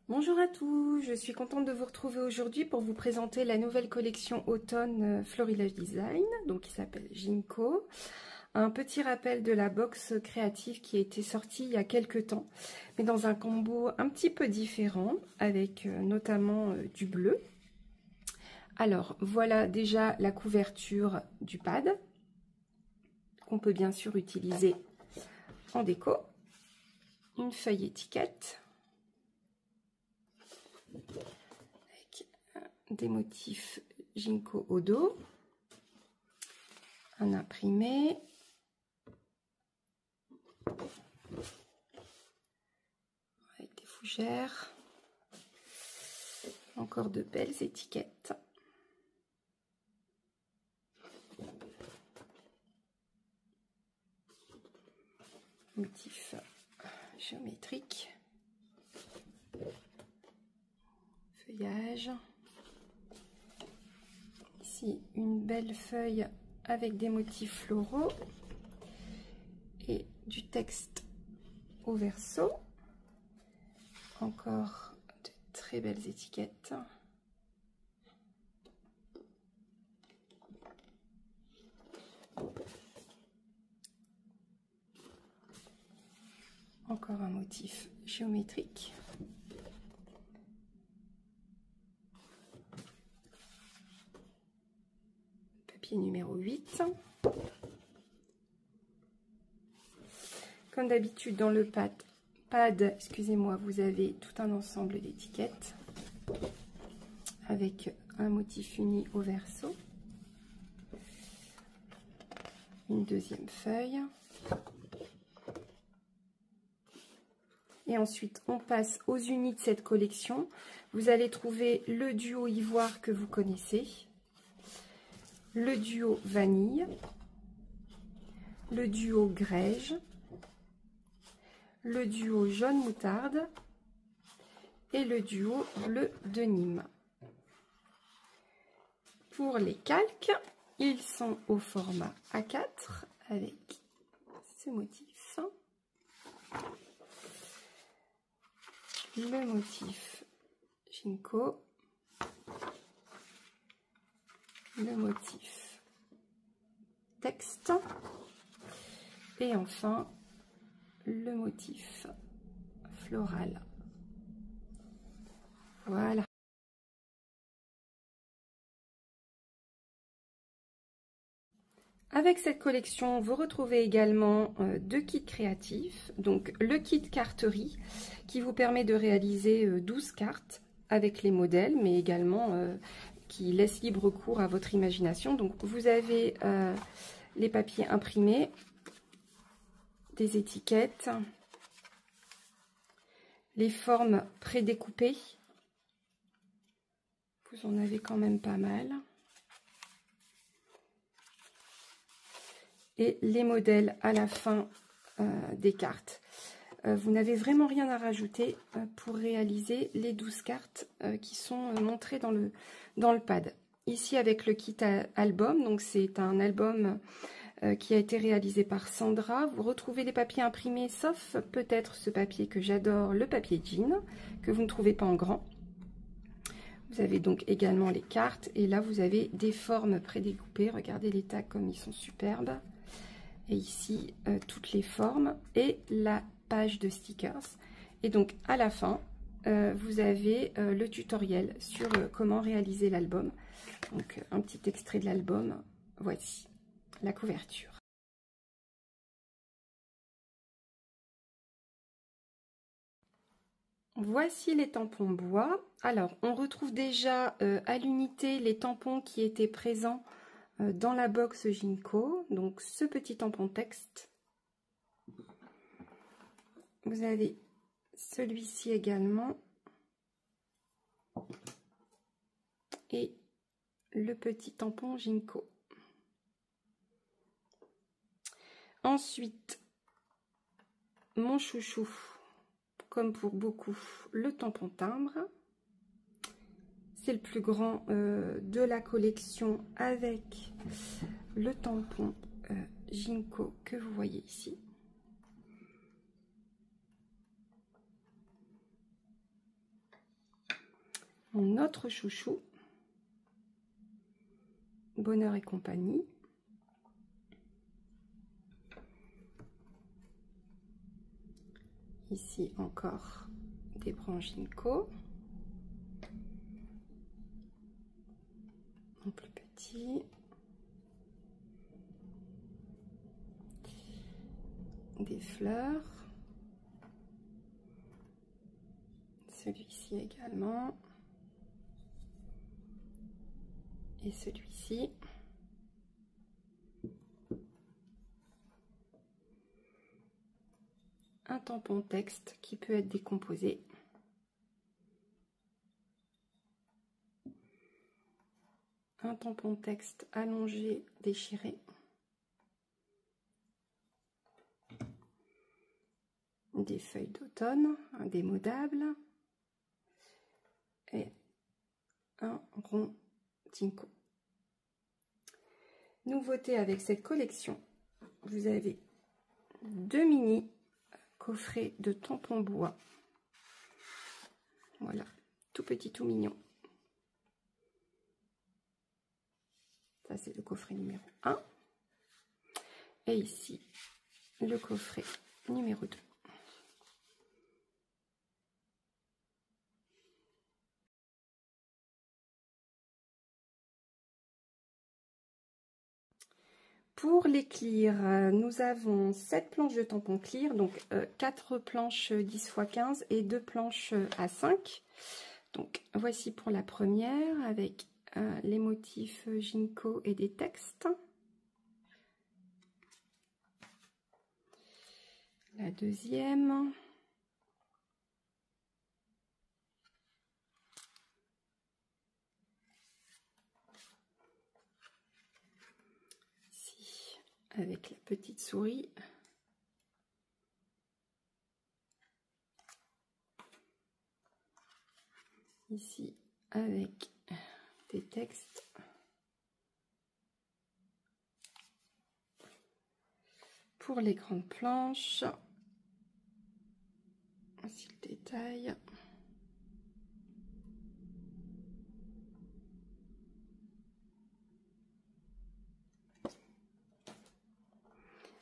Bonjour à tous, je suis contente de vous retrouver aujourd'hui pour vous présenter la nouvelle collection automne Florilège Design, donc qui s'appelle Ginko. Un petit rappel de la box créative qui a été sortie il y a quelques temps, mais dans un combo un petit peu différent, avec notamment du bleu. Alors voilà déjà la couverture du pad, qu'on peut bien sûr utiliser en déco. Une feuille étiquette avec des motifs Ginko au dos, un imprimé, avec des fougères, encore de belles étiquettes. Motif géométrique, feuillage. Ici, une belle feuille avec des motifs floraux et du texte au verso. Encore de très belles étiquettes. Encore un motif géométrique. Papier numéro 8. Comme d'habitude dans le pad, excusez-moi, vous avez tout un ensemble d'étiquettes avec un motif uni au verso. Une deuxième feuille. Et ensuite, on passe aux unis de cette collection. Vous allez trouver le duo ivoire que vous connaissez, le duo vanille, le duo grège, le duo jaune moutarde et le duo bleu de Nîmes. Pour les calques, ils sont au format A4 avec ce motif. Le motif Ginko, le motif texte et enfin le motif floral. Voilà. Avec cette collection, vous retrouvez également deux kits créatifs, donc le kit carterie qui vous permet de réaliser 12 cartes avec les modèles, mais également qui laisse libre cours à votre imagination. Donc vous avez les papiers imprimés, des étiquettes, les formes prédécoupées, vous en avez quand même pas mal. Et les modèles à la fin des cartes. Vous n'avez vraiment rien à rajouter pour réaliser les 12 cartes qui sont montrées dans le pad. Ici avec le kit album, donc c'est un album qui a été réalisé par Sandra. Vous retrouvez les papiers imprimés, sauf peut-être ce papier que j'adore, le papier jean, que vous ne trouvez pas en grand. Vous avez donc également les cartes et là vous avez des formes prédécoupées. Regardez les tags comme ils sont superbes. Et ici, toutes les formes et la page de stickers. Et donc, à la fin, vous avez le tutoriel sur comment réaliser l'album. Donc, un petit extrait de l'album. Voici la couverture. Voici les tampons bois. Alors, on retrouve déjà à l'unité les tampons qui étaient présents dans la box Ginko, donc ce petit tampon texte. Vous avez celui-ci également et le petit tampon Ginko. Ensuite, mon chouchou, comme pour beaucoup, le tampon timbre. C'est le plus grand de la collection avec le tampon Ginko que vous voyez ici. mon autre chouchou, Bonheur et compagnie. Ici encore des branches ginkgo, en plus petit. Des fleurs. Celui-ci également. Et celui-ci. Un tampon texte qui peut être décomposé. Un tampon texte allongé, déchiré. Des feuilles d'automne, indémodables. Et un rond ginkgo. Nouveauté avec cette collection, vous avez 2 mini coffrets de tampons bois. Voilà, tout petit, tout mignon. Ça, c'est le coffret numéro 1. Et ici, le coffret numéro 2. Pour les clears, nous avons 7 planches de tampons clear, donc 4 planches 10 x 15 et 2 planches à 5. Donc voici pour la première avec les motifs ginkgo et des textes. La deuxième. Ici, avec la petite souris. Ici, avec des textes. Pour les grandes planches, voici le détail.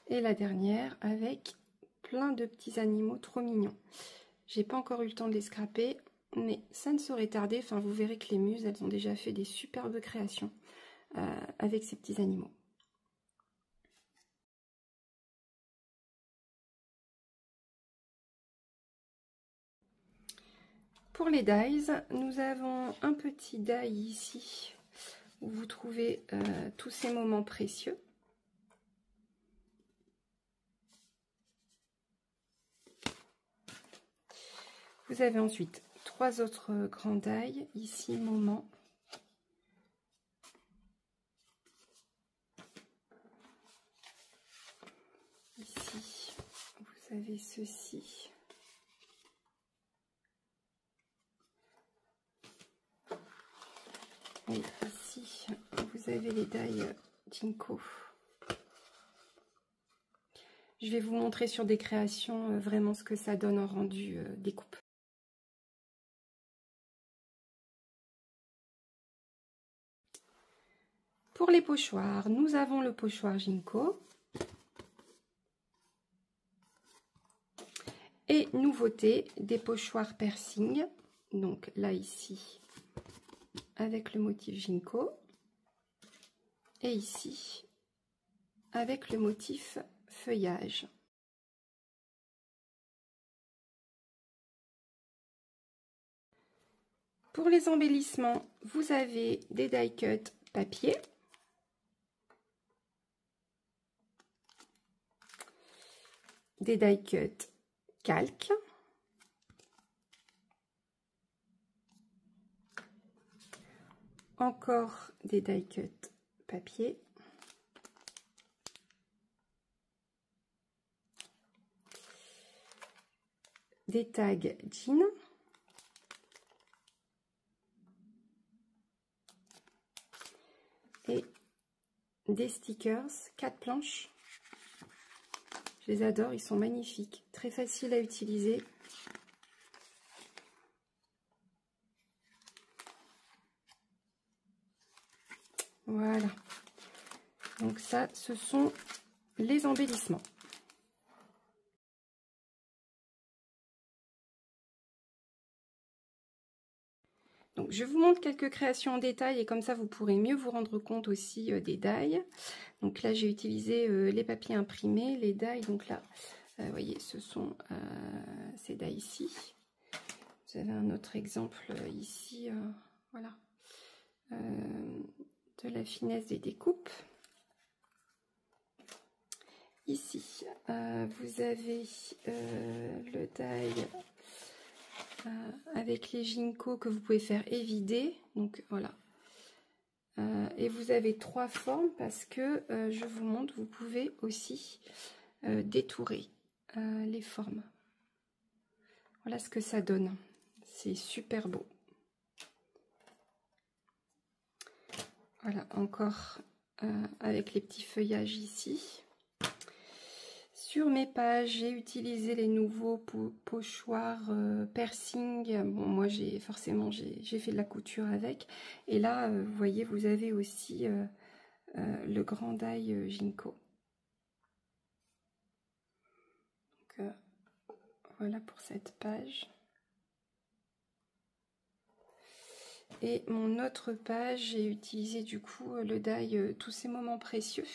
Et la dernière avec plein de petits animaux trop mignons. J'ai pas encore eu le temps de les scraper, mais ça ne saurait tarder. Enfin, vous verrez que les muses, elles ont déjà fait des superbes créations avec ces petits animaux. Pour les dies, nous avons un petit die ici où vous trouvez tous ces moments précieux. Vous avez ensuite 3 autres grands die, ici moments. Ici, vous avez ceci. Et ici, vous avez les die ginkgo. Je vais vous montrer sur des créations vraiment ce que ça donne en rendu découpe. Pour les pochoirs, nous avons le pochoir ginkgo. Et nouveauté, des pochoirs piercing. Donc là, ici, avec le motif ginkgo. Et ici, avec le motif feuillage. Pour les embellissements, vous avez des die cut papier. Des die cut calque. Encore des die cut papier. Des tags jean. Et des stickers 4 planches. Je les adore, ils sont magnifiques, très faciles à utiliser. Voilà. Donc ça, ce sont les embellissements. Donc, je vous montre quelques créations en détail et comme ça, vous pourrez mieux vous rendre compte aussi des die. Donc là, j'ai utilisé les papiers imprimés, les die. Donc là, vous voyez, ce sont ces die ici. Vous avez un autre exemple ici, voilà, de la finesse des découpes. Ici, vous avez le die avec les ginkgo que vous pouvez faire évider. Donc voilà. Et vous avez 3 formes parce que je vous montre, vous pouvez aussi détourer les formes. Voilà ce que ça donne. C'est super beau. Voilà, encore avec les petits feuillages ici. Sur mes pages, j'ai utilisé les nouveaux pochoirs piercing. Bon, moi, j'ai fait de la couture avec. Et là, vous voyez, vous avez aussi le grand die ginkgo. Donc, voilà pour cette page. Et mon autre page, j'ai utilisé du coup le die Tous ces moments précieux.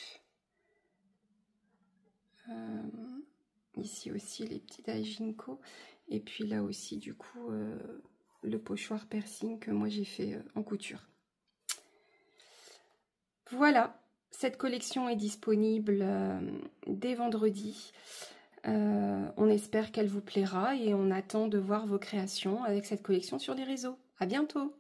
Ici aussi les petits die ginkgo. Et puis là aussi du coup le pochoir piercing que moi j'ai fait en couture. Voilà, cette collection est disponible dès vendredi. On espère qu'elle vous plaira et on attend de voir vos créations avec cette collection sur les réseaux. À bientôt!